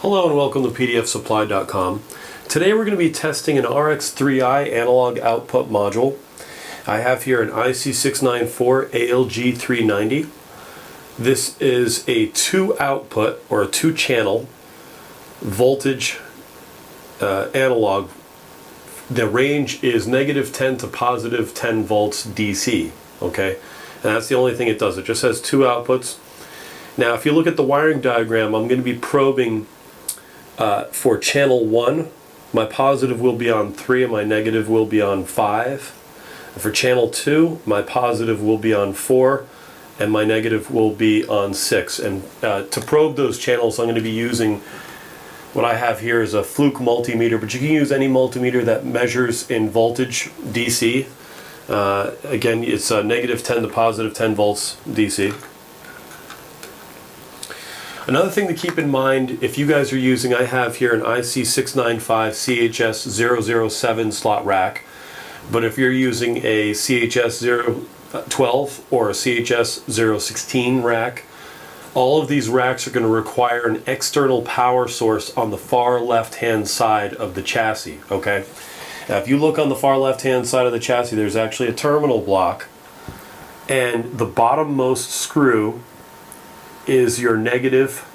Hello and welcome to pdfsupply.com. Today we're going to be testing an RX3i Analog Output Module. I have here an IC694ALG390. This is a 2-output or a 2-channel voltage analog. The range is -10 to +10 volts DC. Okay, and that's the only thing it does. It just has 2 outputs. Now, if you look at the wiring diagram, I'm going to be probing for channel 1, my positive will be on 3 and my negative will be on 5. And for channel 2, my positive will be on 4 and my negative will be on 6. And to probe those channels, I'm going to be using what I have here is a Fanuc multimeter, but you can use any multimeter that measures in voltage DC. Again, it's -10 to +10 volts DC. Another thing to keep in mind, if you guys are using, I have here an IC695CHS007 slot rack, but if you're using a CHS012 or a CHS016 rack, all of these racks are going to require an external power source on the far left-hand side of the chassis, okay? Now, if you look on the far left-hand side of the chassis, there's actually a terminal block, and the bottommost screw is your negative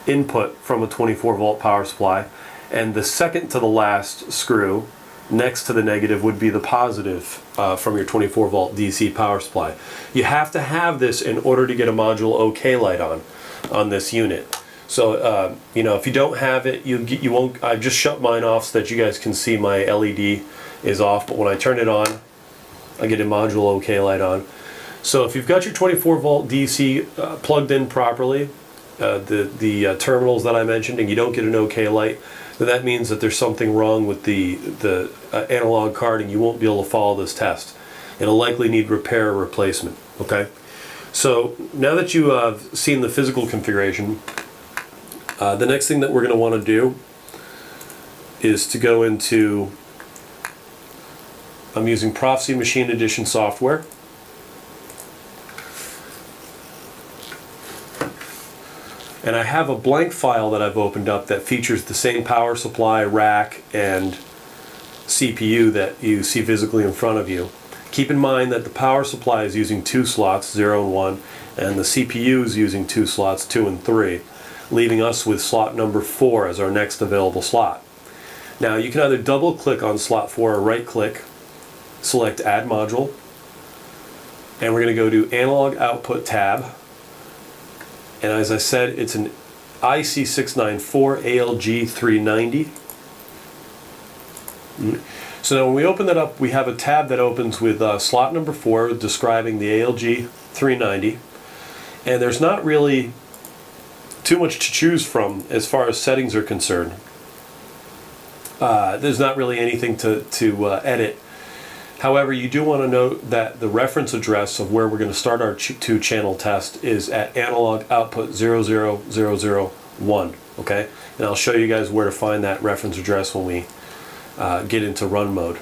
input from a 24-volt power supply, and the second to the last screw next to the negative would be the positive from your 24-volt DC power supply. You have to have this in order to get a module OK light on this unit. So you know, if you don't have it, you won't. I've just shut mine off so that you guys can see my LED is off, but when I turn it on, I get a module OK light on. So if you've got your 24-volt DC plugged in properly, the terminals that I mentioned, and you don't get an OK light, then that means that there's something wrong with the analog card and you won't be able to follow this test. It'll likely need repair or replacement, okay? So now that you have seen the physical configuration, the next thing that we're going to want to do is to go into, I'm using Proficy Machine Edition software. And I have a blank file that I've opened up that features the same power supply, rack, and CPU that you see physically in front of you. Keep in mind that the power supply is using 2 slots, 0 and 1, and the CPU is using 2 slots, 2 and 3, leaving us with slot number 4 as our next available slot. Now, you can either double click on slot 4 or right click, select Add Module, and we're going to go to Analog Output tab. And as I said, it's an IC694ALG390. So now when we open that up, we have a tab that opens with slot number 4 describing the ALG390. And there's not really too much to choose from as far as settings are concerned. There's not really anything to edit. However, you do want to note that the reference address of where we're going to start our 2-channel test is at Analog Output 00001, okay? And I'll show you guys where to find that reference address when we get into run mode.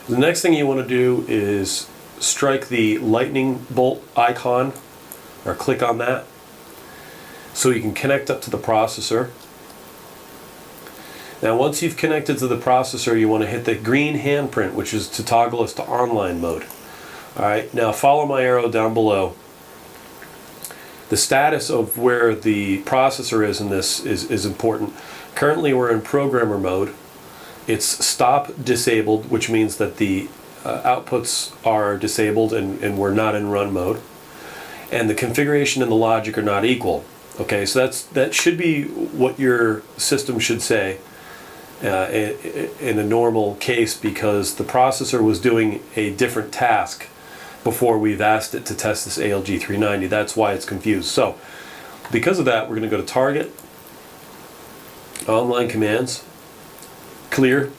The next thing you want to do is strike the lightning bolt icon, or click on that, so you can connect up to the processor. Now, once you've connected to the processor, you want to hit the green handprint, which is to toggle us to online mode. Alright, now follow my arrow down below. The status of where the processor is in this is important. Currently, we're in programmer mode. It's stop disabled, which means that the outputs are disabled and we're not in run mode. And the configuration and the logic are not equal. Okay, so that should be what your system should say. In a normal case, because the processor was doing a different task before we've asked it to test this ALG390. That's why it's confused. So because of that, we're going to go to Target, Online Commands, Clear,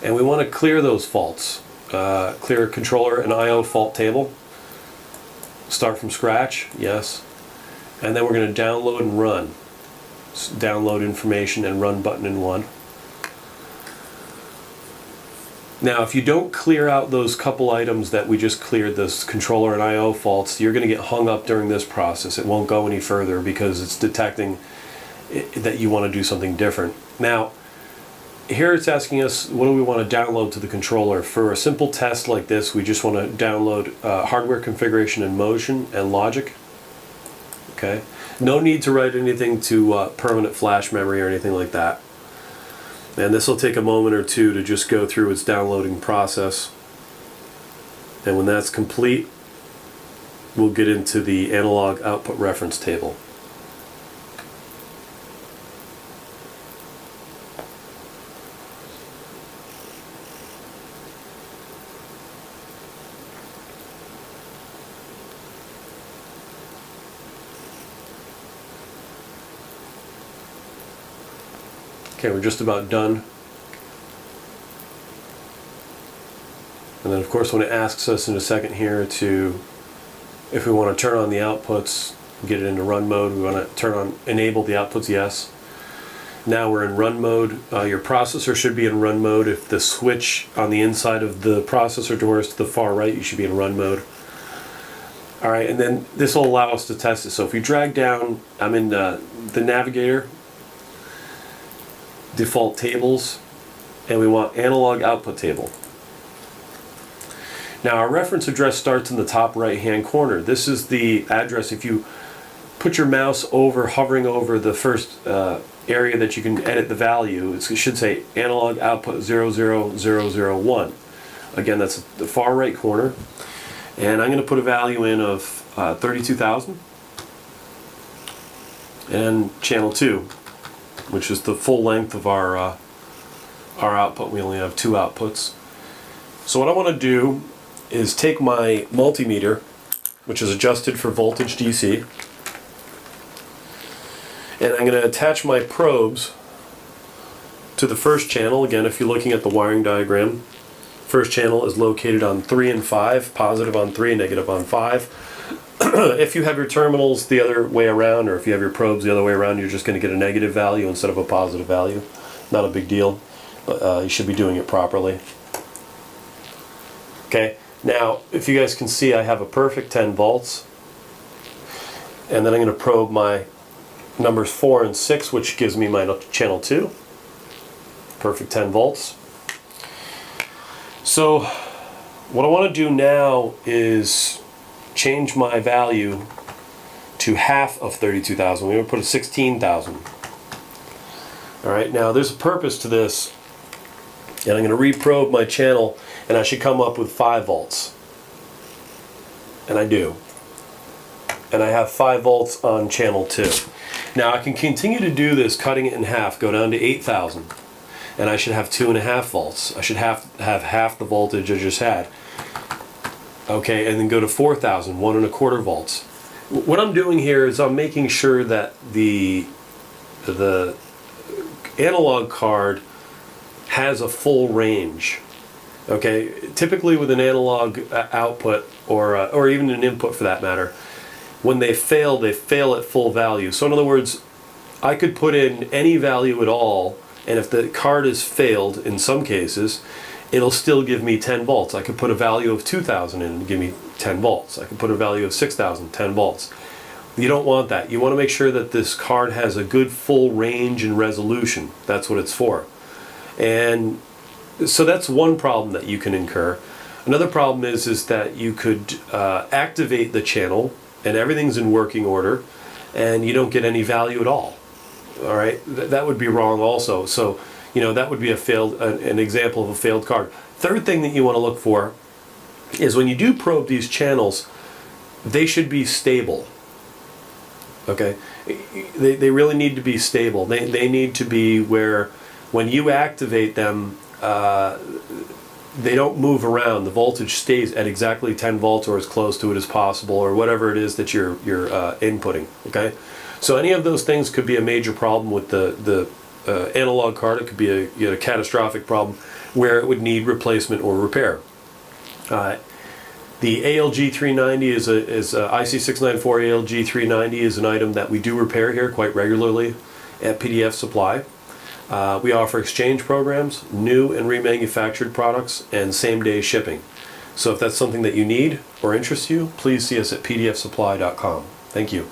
and we want to clear those faults. Clear controller and I/O fault table. Start from scratch, yes. And then we're going to download and run. Download information and run button in 1. Now, if you don't clear out those couple items that we just cleared, this controller and I/O faults, you're going to get hung up during this process. It won't go any further because it's detecting that you want to do something different. Now, here it's asking us, what do we want to download to the controller? For a simple test like this, we just want to download hardware configuration in motion and logic. Okay, no need to write anything to permanent flash memory or anything like that. And this will take a moment or two to just go through its downloading process. And when that's complete, we'll get into the analog output reference table. Okay, we're just about done. And then of course when it asks us in a second here to, if we want to turn on the outputs, get it into run mode, we want to enable the outputs, yes. Now we're in run mode. Your processor should be in run mode. If the switch on the inside of the processor door is to the far right, you should be in run mode. Alright, and then this will allow us to test it. So if we drag down, I'm in the navigator, default tables, and we want analog output table. Now our reference address starts in the top right hand corner. This is the address. If you put your mouse over, hovering over the first area that you can edit the value, it should say analog output 00001. Again, that's the far right corner. And I'm going to put a value in of 32,000 and channel 2, which is the full length of our output. We only have 2 outputs. So what I want to do is take my multimeter, which is adjusted for voltage DC, and I'm going to attach my probes to the first channel. Again, if you're looking at the wiring diagram, first channel is located on 3 and 5, positive on 3, negative on 5. If you have your terminals the other way around, or if you have your probes the other way around, you're just going to get a negative value instead of a positive value. Not a big deal, but you should be doing it properly. Okay, now if you guys can see, I have a perfect 10 volts, and then I'm going to probe my numbers 4 and 6, which gives me my channel 2. Perfect 10 volts. So what I want to do now is change my value to half of 32,000. We're going to put a 16,000. Alright, now there's a purpose to this, and I'm going to reprobe my channel, and I should come up with 5 volts. And I do. And I have 5 volts on channel 2. Now I can continue to do this, cutting it in half, go down to 8,000. And I should have 2.5 volts. I should have half the voltage I just had. Okay, and then go to 4,000, 1.25 volts. What I'm doing here is I'm making sure that the analog card has a full range. Okay, typically with an analog output, or even an input for that matter, when they fail at full value. So in other words, I could put in any value at all, and if the card is failed in some cases, it'll still give me 10 volts. I could put a value of 2,000 in and give me 10 volts. I could put a value of 6,000, 10 volts. You don't want that. You want to make sure that this card has a good full range and resolution. That's what it's for. And so that's one problem that you can incur. Another problem is that you could activate the channel and everything's in working order and you don't get any value at all. All right, that would be wrong also. So, you know, that would be an example of a failed card. Third thing that you want to look for is when you do probe these channels, they should be stable. Okay, they really need to be stable. They need to be where when you activate them, they don't move around. The voltage stays at exactly 10 volts or as close to it as possible, or whatever it is that you're inputting. Okay. So any of those things could be a major problem with the analog card. It could be a catastrophic problem where it would need replacement or repair. The ALG390 is IC694ALG390 is an item that we do repair here quite regularly at PDF Supply. We offer exchange programs, new and remanufactured products, and same-day shipping. So if that's something that you need or interests you, please see us at pdfsupply.com. Thank you.